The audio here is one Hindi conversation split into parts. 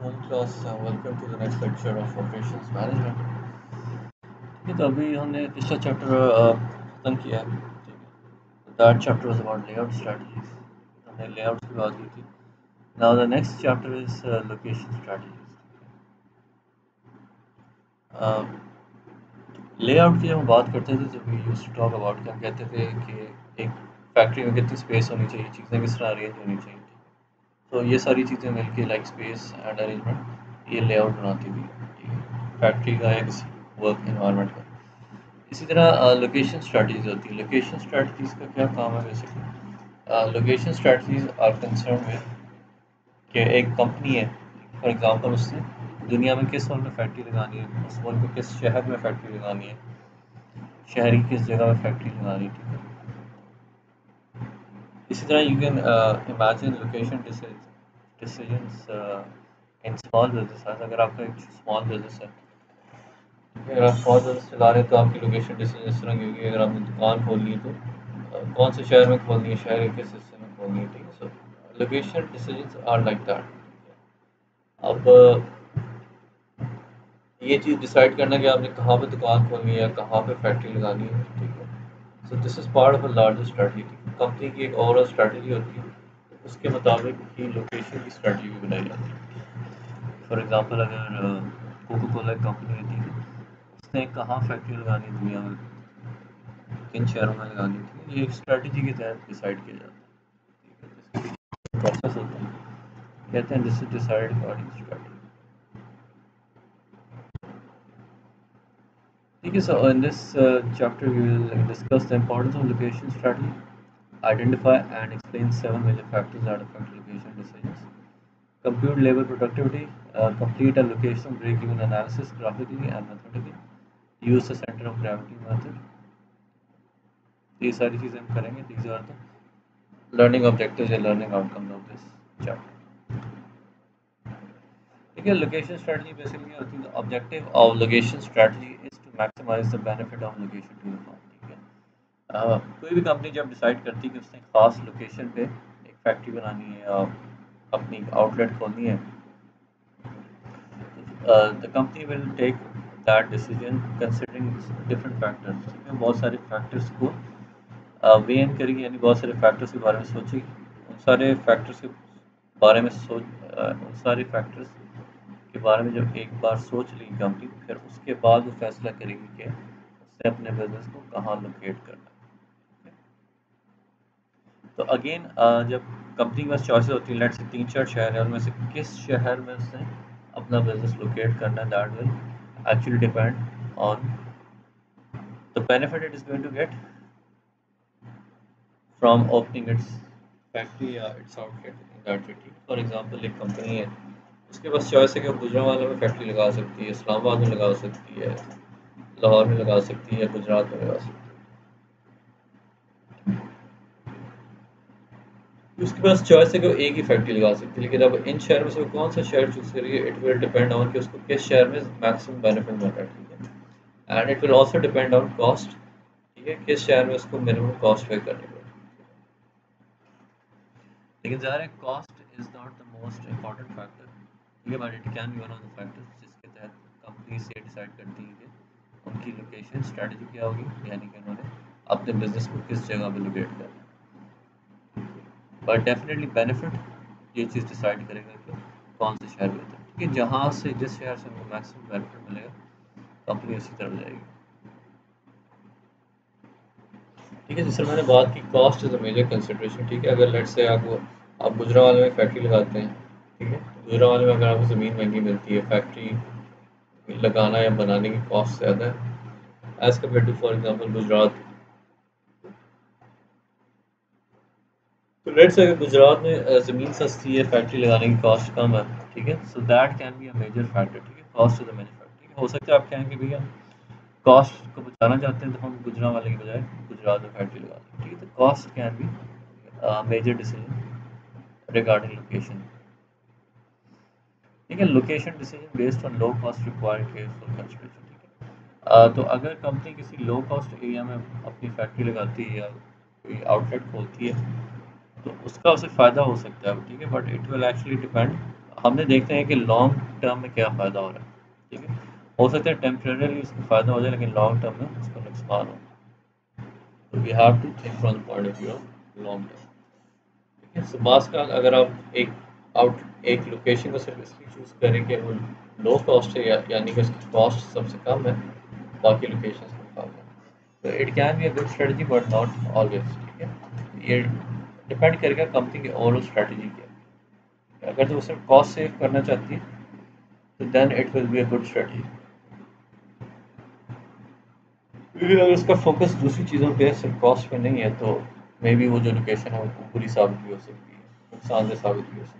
One class, welcome to the next lecture of operations management. ठीक है, तो अभी हमने पिछला चैप्टर खत्म किया है। ठीक है, that chapter was about layout strategies. हमने लेआउट की बात की थी। Now the next chapter is location strategies. Layout की जब हम बात करते थे तो we used to talk about, हम कहते थे कि एक फैक्ट्री में कितनी स्पेस होनी चाहिए, चीज़ें किस तरह अरेंज होनी चाहिए। तो ये सारी चीज़ें मिलके लाइक स्पेस एंड अरेंजमेंट ये लेआउट बनाती थी। ठीक है, फैक्ट्री का या किसी वर्क इन्वायरमेंट का। इसी तरह लोकेशन स्ट्रेटजीज होती है। लोकेशन स्ट्रेटजीज का क्या काम है basically? Location strategies are concern with कि एक कंपनी है, फॉर एग्जांपल उसने दुनिया में किस मुल्क में फैक्ट्री लगानी है, उस मुल्क में किस शहर में फैक्ट्री लगानी है, शहर की किस जगह में फैक्ट्री लगानी है। ठीक है, इसी तरह you can imagine location decisions in small business. अगर आपका एक स्मॉल बिजनेस है, अगर आप स्मॉल बिजनेस चला रहे हैं तो आपकी लोकेशन डिसीजन इस तरह की होगी। अगर आपने दुकान खोलनी है तो कौन से शहर में खोलनी है, शहर के किस हिस्से में खोलनी है। ठीक है, so location decisions are like that. अब ये चीज़ डिसाइड करना कि आपने कहाँ पे दुकान खोलनी है, कहाँ पे फैक्ट्री लगानी है। ठीक है, so this is part of a larger strategy. Company की एक ओवरऑल स्ट्रेटजी होती है, तो उसके मुताबिक ही लोकेशन की स्ट्रेटजी भी बनाई जाती है। फॉर एग्जांपल अगर कोको कोला कंपनी है, ठीक है, उसने कहाँ फैक्ट्री लगानी है दुनिया में, किन शहरों में लगानी थी, ये एक स्ट्रेटजी के तहत डिसाइड किया जाता है। प्रोसेस होता है, कहते हैं this is decided according strategy. ठीक है, so in this chapter we will discuss the importance of location strategy, identify and explain 7 major factors that affect location decisions, compute labor productivity, complete a location break-even analysis graphically and methodically, use the center of gravity method। ये सारी चीज़ें हम करेंगे। these are the learning objectives या learning outcomes of this chapter। ठीक है, लोकेशन स्ट्रेटजी बेसिकली होती है, objective of location strategy is to maximise the benefit of location to the firm. ठीक है, कोई भी कंपनी जब डिसाइड करती है कि उसने खास लोकेशन पे एक फैक्ट्री बनानी है या अपनी आउटलेट खोलनी है, the company will take that decision considering different factors. ठीक है, बहुत सारे फैक्टर्स को वे इन करेगी, यानी बहुत सारे फैक्टर्स के बारे में सोचेगी। उन सारे फैक्टर्स के बारे में उन सारे फैक्टर्स के बारे में जब एक बार सोच ली कंपनी, फिर उसके बाद वो फैसला करेगी कि उसने अपने बिजनेस को कहाँ लोकेट करना है। तो अगेन जब कंपनी के पास चॉइसेस होती है, लेट्स से 3-4 शहर है, उनमें से किस शहर में उसने अपना बिजनेस लोकेट करना है, that will actually depend on the benefit it is going to get from opening its factory या its outlet in that city. For example एक कंपनी है, उसके पास चॉइस है कि वो गुजरांवाला में फैक्ट्री लगा सकती है, इस्लामाबाद में लगा सकती है, लाहौर में लगा सकती है, गुजरात में लगा सकती है। उसके पास चॉइस है कि वो एक ही फैक्ट्री लगा सकती है, लेकिन अब इन शहर में से वो कौन सा शहर चूज करेगी, इट विल डिपेंड ऑन कि उसको किस शहर में मैक्सिमम बेनिफिट मिल रहा है। ठीक है, and it will also depend on cost. ठीक है, किस शहर में उसको मिनिमम कॉस्ट पे करनी पड़ेगी। लेकिन ज़ाहिर है cost is not the most important factor. ठीक है, but it can be one of the factors जिसके तहत कंपनी से डिसाइड करती है कि उनकी लोकेशन स्ट्रेटजी क्या होगी, यानी कि उन्होंने अपने बिजनेस को किस जगह पे लोकेट करना है। बट डेफिनेटली बेनिफिट ये चीज़ डिसाइड करेगा कि कौन से शहर बेहतर है। ठीक है, जहाँ से जिस शहर से उनको मैक्सिमम बेनिफिट मिलेगा, कंपनी उसी तरफ जाएगी। ठीक है, जैसे मैंने बात की, cost is a major consideration. ठीक है, अगर लेट्स से आप गुजरांवाले में फैक्ट्री लगाते हैं। ठीक है, गुजरांवाले में अगर आपको ज़मीन महंगी मिलती है, फैक्ट्री लगाना या बनाने की कॉस्ट ज़्यादा है as compare to for example Gujarat. तो लेट्स से अगर गुजरात में ज़मीन सस्ती है, फैक्ट्री लगाने की कॉस्ट कम है। ठीक है, so that can be a major factor. ठीक है, cost is a major factor. ठीक है, हो सकता है आप कहें कि भैया कॉस्ट को बचाना चाहते हैं तो हम गुजरांवाले की बजाय गुजरात में फैक्ट्री लगा दें। ठीक है, तो cost can be major decision regarding location. ठीक है, location decision based on low cost required careful consideration. ठीक है, तो अगर कंपनी किसी लो कॉस्ट एरिया में अपनी फैक्ट्री लगाती है या कोई आउटलेट खोलती है, तो उसका उसे फ़ायदा हो सकता है। ठीक है, but it will actually depend हमने देखते हैं कि लॉन्ग टर्म में क्या फ़ायदा हो रहा है। ठीक है, हो सकता है टेम्परेली उसको फ़ायदा हो जाए लेकिन लॉन्ग टर्म में उसको नुकसान हो। तो we have to think from the point of view of long term. ठीक है, सो बास का अगर आप एक लोकेशन को सिर्फ इसलिए चूज़ करें कि वो लो कॉस्ट है यानी कि उसकी कॉस्ट सबसे कम है बाकी लोकेशन के मुकाबले, तो it can be a good strategy but not always. ठीक है, ये डिपेंड करेगा कंपनी की ओवरऑल स्ट्रेटजी क्या है। अगर तो वो सिर्फ कॉस्ट सेव करना चाहती है तो then it will be a good strategy. लेकिन अगर उसका फोकस दूसरी चीज़ों पे है सिर्फ कॉस्ट पे नहीं है तो मे बी वो जो लोकेशन है वो बुरी साबित भी हो सकती है, नुकसानदेह साबित भी हो सकती है।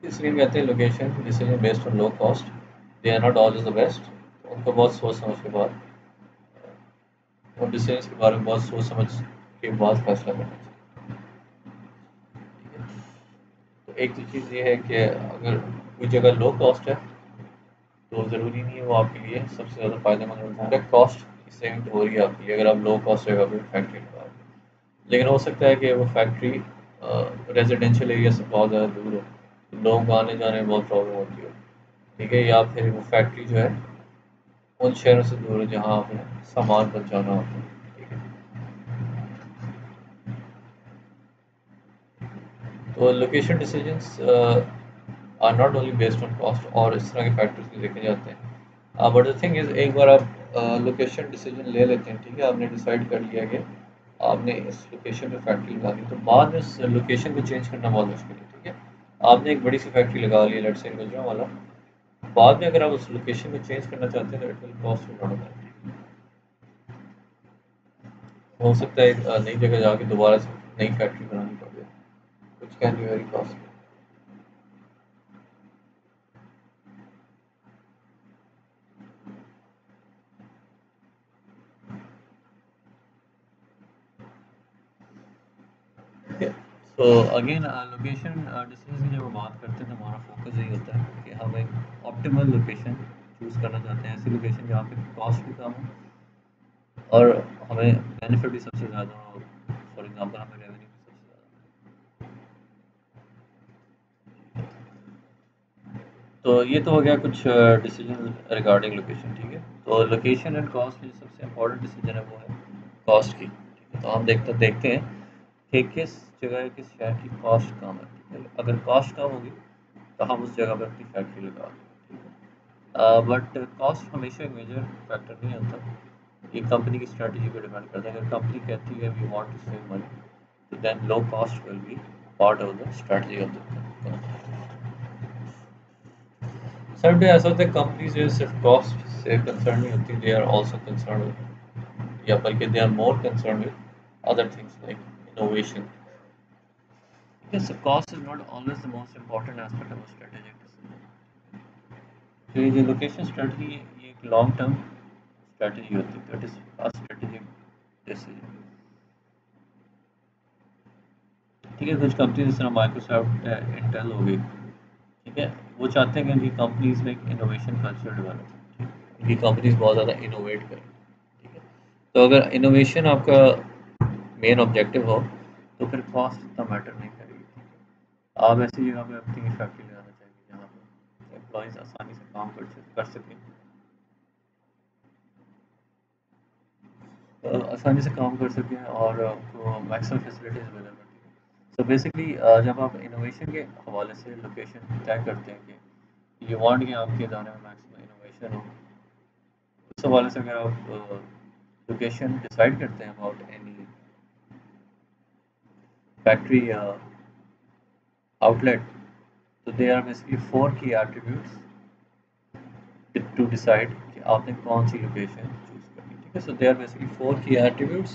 इसलिए कहते हैं location decision based on low cost they are not always the best. उनको बहुत सोच समझ के बाद और डिसीजंस के बारे में बहुत सोच समझ के बाद फैसला करना चाहिए। ठीक है, तो एक तो चीज़ ये है कि अगर कोई जगह लो कॉस्ट है तो ज़रूरी नहीं है वो आपके लिए सबसे ज़्यादा फ़ायदेमंद हो। डायरेक्ट कॉस्ट की सेविंग तो हो रही है आपके लिए अगर आप लो कॉस्ट जगह पे फैक्ट्री लगा रहे हैं। लेकिन हो सकता है कि वो फैक्ट्री रेजिडेंशियल एरिया से बहुत ज़्यादा दूर हो, तो लोगों को आने जाने में बहुत प्रॉब्लम होती हो। ठीक है, या फिर वो फैक्ट्री जो है उन शहरों से दूर है जहाँ आपने सामान पहुँचाना होता है। ठीक है, तो location decisions are not only based on cost और इस तरह के फैक्टर्स भी देखे जाते हैं। बट द थिंग इज़ एक बार आप लोकेशन डिसीजन ले लेते हैं, ठीक है, आपने डिसाइड कर लिया कि आपने इस लोकेशन पे फैक्ट्री लगानी, तो बाद में उस लोकेशन को चेंज करना बहुत मुश्किल है। ठीक है, आपने एक बड़ी सी फैक्ट्री लगा ली लेट्स से गुजरांवाला, बाद में अगर आप उस लोकेशन को चेंज करना चाहते हैं तो it will cost you lot of. हो सकता है नई जगह जाके दोबारा से नई फैक्ट्री बनानी पड़ जाए, कुछ कैन बी वेरी कॉस्टली। तो अगेन लोकेशन डिसीजन की जब हम बात करते हैं तो हमारा फोकस यही होता है कि हम एक ऑप्टिमल लोकेशन चूज़ करना चाहते हैं, ऐसी लोकेशन जहाँ पे कॉस्ट भी कम हो और हमें बेनिफिट भी सबसे ज़्यादा हो। फॉर एग्जांपल हमें रेवेन्यू भी सबसे ज़्यादा। तो ये तो हो गया कुछ डिसीजन रिगार्डिंग लोकेशन। ठीक है, तो लोकेशन एंड कॉस्ट में सबसे इम्पोर्टेंट डिसीजन है वो है कॉस्ट की। ठीक है, तो हम देखते हैं कि किस जगह किस शहर की कॉस्ट कम है। ठीक है, अगर कॉस्ट कम होगी तो हम उस जगह पर अपनी फैक्ट्री लगा दें। बट कॉस्ट हमेशा एक मेजर फैक्टर नहीं होता, ये कंपनी की स्ट्रेटजी पर डिपेंड करता है। अगर कंपनी कहती है we want to save money तो then low cost will be part of the strategy of the. सर डे ऐसा होता है कंपनीज जो सिर्फ कॉस्ट से कंसर्न नहीं होती, दे आर आल्सो कंसर्न या बल्कि they are more concern with other things like innovation. Yes, so cost is not always the most important aspect of a strategic decision. तो ये जो लोकेशन स्ट्रेटजी ये एक लॉन्ग टर्म स्ट्रेटजी होती है, that is a strategic decision. ठीक है, कुछ कंपनी जिस तरह माइक्रोसॉफ्ट इंटेल हो गई, ठीक है, वो चाहते हैं कि उनकी कंपनीज में एक इनोवेशन कल्चर डेवलप हो, उनकी कंपनीज बहुत ज़्यादा इनोवेट करें। ठीक है, तो अगर इनोवेशन आपका मेन ऑब्जेक्टिव हो तो फिर कॉस्ट इतना मैटर नहीं करेगी। आप ऐसी जगह पे अपनी फैक्ट्री लगाना चाहिए जहाँ पर एम्प्लॉयज़ आसानी से काम कर सकें, आसानी से काम कर सकें और उनको maximum facilities available. So basically जब आप इनोवेशन के हवाले से लोकेशन तय करते हैं कि ये वांट कि आपके इदारे में मैक्सिमम इनोवेशन हो, उस हवाले से अगर आप लोकेशन डिसाइड करते हैं अबाउट एनी फैक्ट्री या आउटलेट, तो दे आर बेसिकली फोर की एट्रीब्यूट्स टू डिसाइड कि आपने कौन सी लोकेशन चूज़ करनी है। ठीक है, सो दे आर बेसिकली फोर की attributes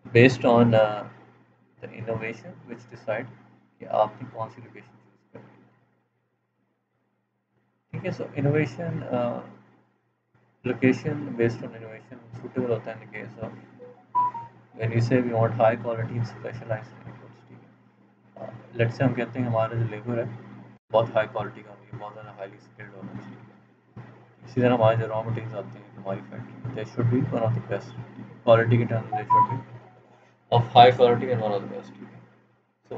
based on the innovation which decide कि आपने कौन सी लोकेशन चूज़ करनी है। ठीक है, so innovation location based on innovation suitable होता है in the case of when you say we want high quality in specialised inputs. ठीक है, लेट्स से हम कहते हैं हमारा जो लेबर है बहुत हाई क्वालिटी का होनी है, बहुत ज़्यादा हाईली स्किल्ड होना चाहिए। इसी तरह हमारे जो रॉ मटेरियल्स आते हैं हमारी फैक्ट्री में they should be one of the best quality के terms, they should be of high quality and one of the best. So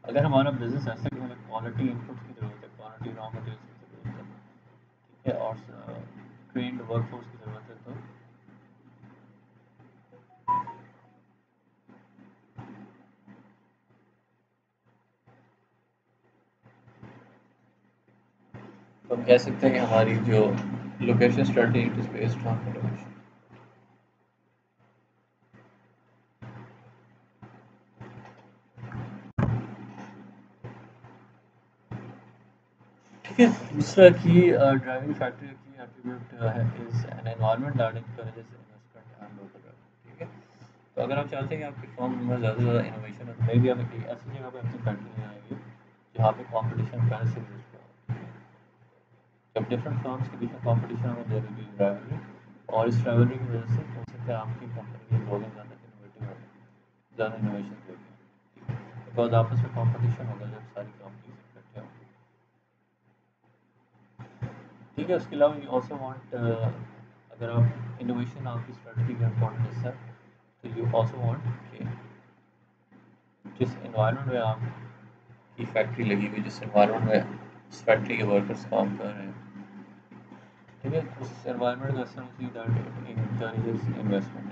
अगर हमारा बिजनेस ऐसा कि हमें क्वालिटी इनपुट्स की ज़रूरत है, क्वालिटी रॉ मटेरियल्स की ज़रूरत है, ठीक है, और ट्रेंड वर्कफोर्स की ज़रूरत है, तो हम कह सकते हैं कि हमारी जो location strategy is based on location. ठीक है, दूसरा की ड्राइविंग फैक्टर की एट्रीब्यूट है is an environment that encourages investment and local growth. ठीक है, तो अगर आप चाहते हैं कि आपकी फर्म में ज़्यादा से ज़्यादा इनोवेशन है, तो मे भी आप एक ऐसी जगह पे अपनी फैक्ट्री लगाएंगे जहाँ पे कंपटीशन पहले से एग्जिस्ट हो। जब डिफरेंट फर्म्स के बीच में कंपटीशन होगा, देयर विल बी राइवलरी, और इस राइवलरी की वजह से हो सकता है आपकी कंपनी के लोग ज़्यादा इनोवेटिव होंगे, ज़्यादा इनोवेशन देंगे, बिकॉज आपस में कंपटीशन होगा जब सारी कंपनीज इकट्ठे होंगी। ठीक है, उसके अलावा यू ऑल्सो वांट, अगर आप इनोवेशन आपकी स्ट्रेटजी का इम्पोर्टेंट हिस्सा है, तो यू ऑल्सो वांट कि जिस इन्वायरमेंट में आपकी फैक्ट्री लगी हुई, जिस इन्वायरमेंट में उस फैक्ट्री के वर्कर्स काम कर रहे हैं, ठीक है, उस एनवायरनमेंट का ऐसा होना चाहिए दैट इट encourages इन्वेस्टमेंट।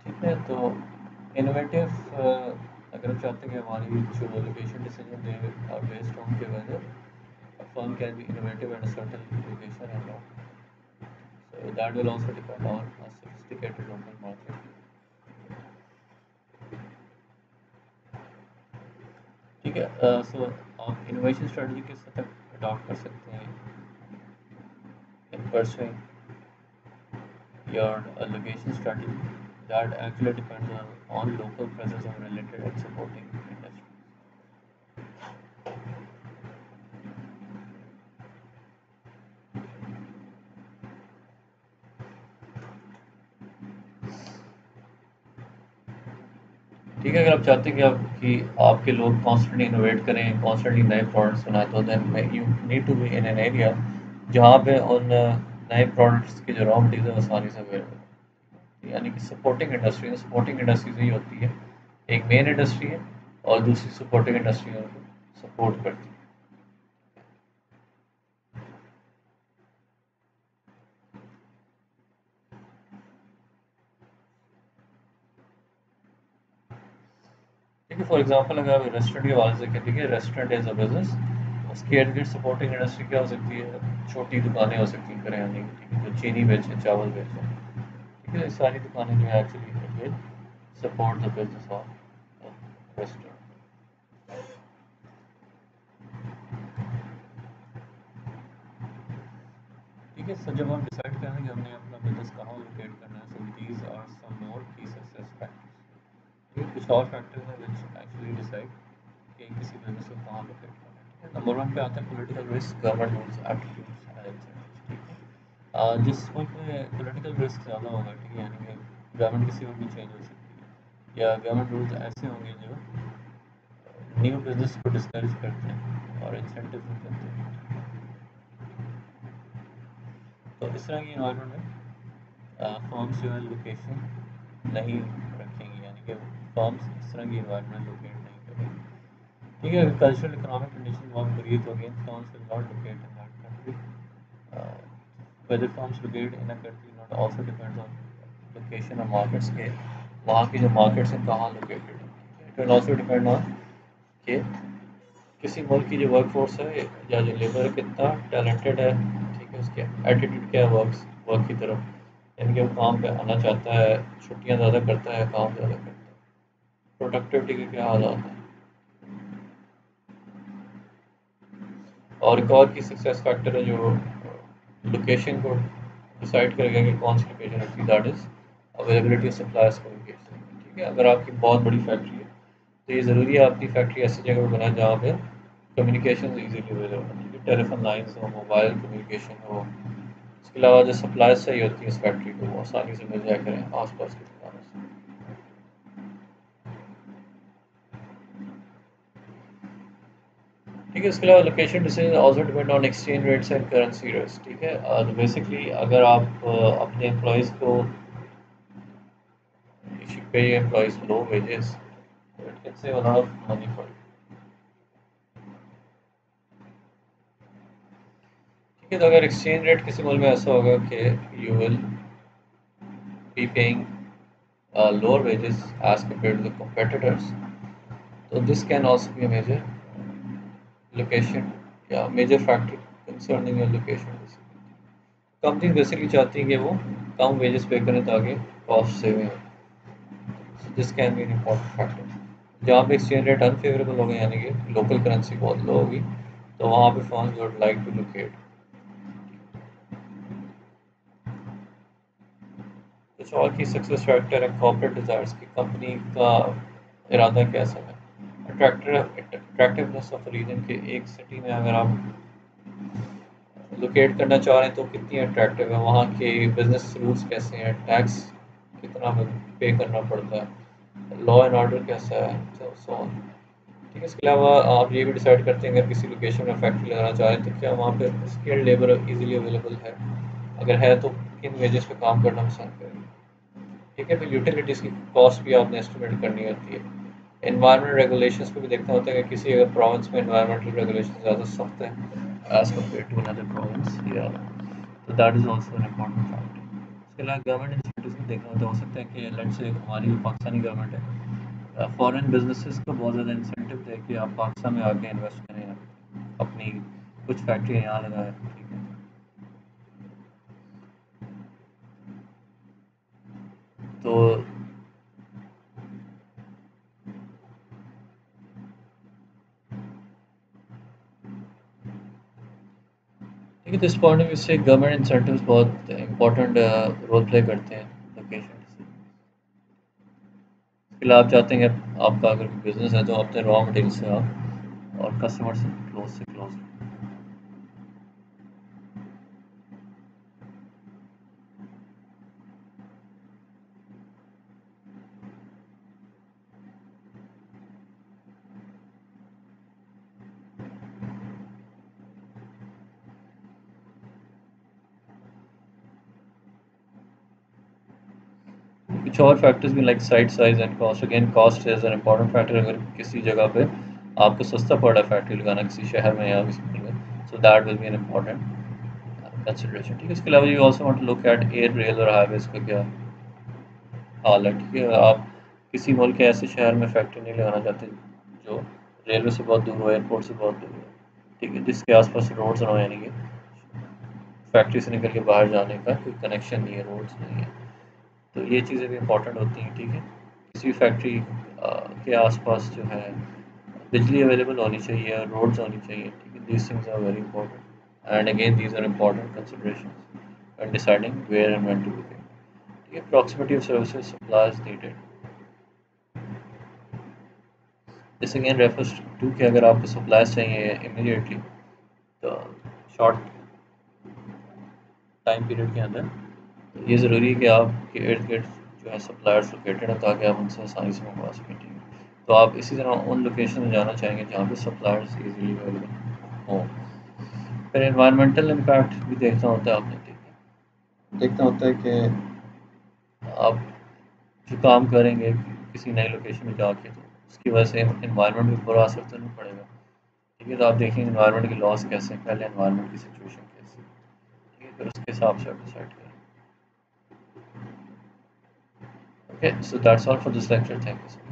ठीक है, तो इनोवेटिव, अगर आप चाहते हैं कि हमारी जो लोकेशन डिसीजन दे और बेस्ड ऑन के weather a firm can be innovative at a certain location or not, so that will also depend on a sophisticated local market। ठीक है, सो आप इनोवेशन स्ट्रेटजी किस हद तक अडॉप्ट कर सकते हैं in pursuing your location strategy, that actually depends on local presence of related and supporting industry। ठीक है, अगर आप चाहते हैं कि आपके लोग कॉन्स्टेंटली इनोवेट करें, कॉन्स्टेंटली नए प्रोडक्ट्स बनाएं, तो then you need to be in an area जहाँ पे उन नए प्रोडक्ट्स के जो रॉ मटेरियल आसानी से अवेलेबल हो। यानी कि सपोर्टिंग इंडस्ट्रीज ही होती है, एक मेन इंडस्ट्री है और दूसरी सपोर्टिंग इंडस्ट्री उनको सपोर्ट करती है। ठीक है, फॉर एग्जांपल अगर आप रेस्टोरेंट के हवाले से देखें, ठीक है, रेस्टोरेंट एज अ बिजनेस, उसकी इर्द गिर्द सपोर्टिंग इंडस्ट्री क्या हो सकती है, छोटी दुकानें हो सकती हैं करियाने की, ठीक है, जो चीनी बेचें, चावल बेचें, ठीक है, ये सारी दुकानें जो है actually it will support the business of restaurant. ठीक है, सो जब हम डिसाइड करें कि हमने अपना बिजनेस कहाँ लोकेट करना है, सो दीज आर सम मोर की सक्सेस फैक्टर्स। ठीक है, कुछ और फैक्टर्स हैं विच एक्चुअली डिसाइड कि किसी बिजनेस को कहाँ लोकेट करना है। ठीक है, नंबर वन पे आता है political risk, government rules, aptitudes and incentives. ठीक है, जिस मुल्क में पॉलिटिकल रिस्क ज़्यादा होगा, ठीक है, यानी कि गवर्नमेंट किसी वक्त भी चेंज हो सकती है, या गवर्नमेंट रूल्स ऐसे होंगे जो न्यू बिजनेस को डिस्करेज करते हैं और इंसेंटिव भी करते हैं। तो इस तरह की इन्वायरमेंट में फर्म्स जो है लोकेशन नहीं रखेंगी, यानी कि फर्म्स इस तरह की इन्वायरमेंट लोकेट नहीं करेंगी। ठीक है, अगर कल्चरल इकोनॉमिक कंडीशन बहुत बुरी है, तो again firms will not locate in that country. Whether firms locate in a country not also depends on location और मार्केट्स के, वहाँ की जो मार्केट्स हैं कहाँ लोकेटेड है। It will also depend on कि किसी मुल्क की जो वर्क फोर्स है या जो लेबर है कितना टैलेंटेड है, ठीक है, उसके एटीट्यूड क्या है वर्क की तरफ, यानी कि वो काम पे आना चाहता है, छुट्टियाँ ज़्यादा करता है, काम ज़्यादा करता है, प्रोडक्टिविटी के क्या हालात हैं। और एक और की सक्सेस फैक्टर है जो लोकेशन को डिसाइड करेगा कि कौन सी लोकेशन अच्छी, that is availability of suppliers communication. ठीक है, अगर आपकी बहुत बड़ी फैक्ट्री है, तो ये ज़रूरी है आपकी फैक्ट्री ऐसी जगह पर बनाए जहाँ पे कम्युनिकेशन ईजीली अवेलेबल हो, ठीक है, टेलीफोन लाइन्स हो, मोबाइल कम्युनिकेशन हो। इसके अलावा जो सप्लाईज चाहिए होती है इस फैक्ट्री को, वो आसानी से मिल जाया करें आस पास की दुकानों से। ठीक है। इसके अलावा location decision also depend on exchange rates and currency rates. ठीक है। तो बेसिकली अगर आप अपने एम्प्लॉयज़ को you should pay employees low wages, so it can save a lot of money for you। ठीक है। तो अगर एक्सचेंज रेट किसी मुल्क में ऐसा होगा कि you will be paying lower wages as compared to the competitors, so this can also be a major location या major factor concerning your location। Company basically चाहती है कि वो कम वेजेस पे करें ताकि कॉस्ट सेविंग हो। This can be an important factor. जहाँ पे एक्सचेंज रेट अनफेवरेबल हो गए यानी कि लोकल करेंसी बहुत लो होगी, तो वहाँ पे firms would like to locate. कुछ और की सक्सेस फैक्टर है कॉर्पोरेट डिजायर्स की कंपनी का इरादा कैसा है। अट्रैक्टिवनेस ऑफ रीजन के एक सिटी में अगर आप लोकेट करना चाह रहे हैं तो कितनी अट्रैक्टिव है, वहाँ के बिजनेस रूल्स कैसे हैं, टैक्स कितना पे करना पड़ता है, लॉ एंड ऑर्डर कैसा है, सो ऑन। ठीक है। इसके अलावा आप ये भी डिसाइड करते हैं अगर किसी लोकेशन में फैक्ट्री लगाना चाह रहे हैं तो क्या वहाँ पे स्किल्ड लेबर इजीली अवेलेबल है, अगर है तो किन वेजेस पे काम करना पसंद करेंगे। ठीक है। फिर यूटिलिटीज़ की कॉस्ट भी आपने एस्टिमेट करनी होती है। एनवायरमेंट रेगुलेशंस पे भी देखना होता है कि किसी अगर प्रोविंस में एनवायरमेंटल रेगुलेशन ज़्यादा सख्त है as compare to another province, या तो that is also an important factor. इसके अलावा गवर्नमेंट इंसेंटिव्स भी देखना होता हो सकता है कि लेट्स से हमारी जो पाकिस्तानी गवर्नमेंट है फॉरेन बिजनेसेस को बहुत ज़्यादा इंसेंटिव दे कि आप पाकिस्तान में आके इन्वेस्ट करें, अपनी कुछ फैक्ट्री यहाँ लगाएं। ठीक है। तो ठीक है। तो इस पॉइंट ऑफ व्यू से गवर्नमेंट इंसेंटिव्स बहुत इंपॉर्टेंट रोल प्ले करते हैं लोकेशन। इसके लिए आप चाहते हैं कि आपका अगर बिजनेस है तो अपने रॉ मटेरियल से आप और कस्टमर से क्लोज। कुछ और फैक्टर्स भी like site size and cost. Again cost is an important factor. अगर किसी जगह पे आपको सस्ता पड़ रहा है फैक्ट्री लगाना किसी शहर में या किसी में, so that will be an important consideration. ठीक है। इसके अलावा you also want to look at air rail और हाईवेज का क्या हाल है। ठीक है। आप किसी मुल्क के ऐसे शहर में फैक्ट्री नहीं लगाना चाहते जो रेलवे से बहुत दूर हो, एयरपोर्ट से बहुत दूर हो। ठीक है। जिसके आसपास रोड्स ना हो, यानी कि फैक्ट्री से निकल के बाहर जाने का कोई कनेक्शन नहीं है, रोड्स नहीं है। तो ये चीज़ें भी इम्पोर्टेंट होती हैं। ठीक है। किसी फैक्ट्री के आसपास जो है बिजली अवेलेबल होनी चाहिए, रोड्स होनी चाहिए। ठीक है। These things are very important and again these are important considerations when deciding where and when to locate. ठीक है। Proximity of services supplies needed. This again refers to कि अगर आपको सप्लाइज चाहिए इमीडिएटली तो शॉर्ट टाइम पीरियड के अंदर, तो ये ज़रूरी है कि आपके इर्द गिर्द जो है सप्लायर्स लोकेटेड हैं ताकि आप उनसे आसानी से मंगवा सकें। ठीक है। तो आप इसी तरह उन लोकेशन में जाना चाहेंगे जहाँ पे सप्लायर्स इजीली अवेलेबल हों। फिर एनवायरमेंटल इम्पैक्ट भी देखना होता है आपने। ठीक है। देखना होता है कि आप जो काम करेंगे किसी नई लोकेशन में जाके तो उसकी वजह से एनवायरनमेंट भी बुरा असर तो नहीं पड़ेगा। ठीक है। तो आप देखेंगे एनवायरनमेंट के लॉस कैसे हैं, पहले एनवायरनमेंट की सिचुएशन कैसी है। ठीक है। फिर उसके हिसाब से आप डिसाइड करें। Okay, so that's all for this lecture. Thank you.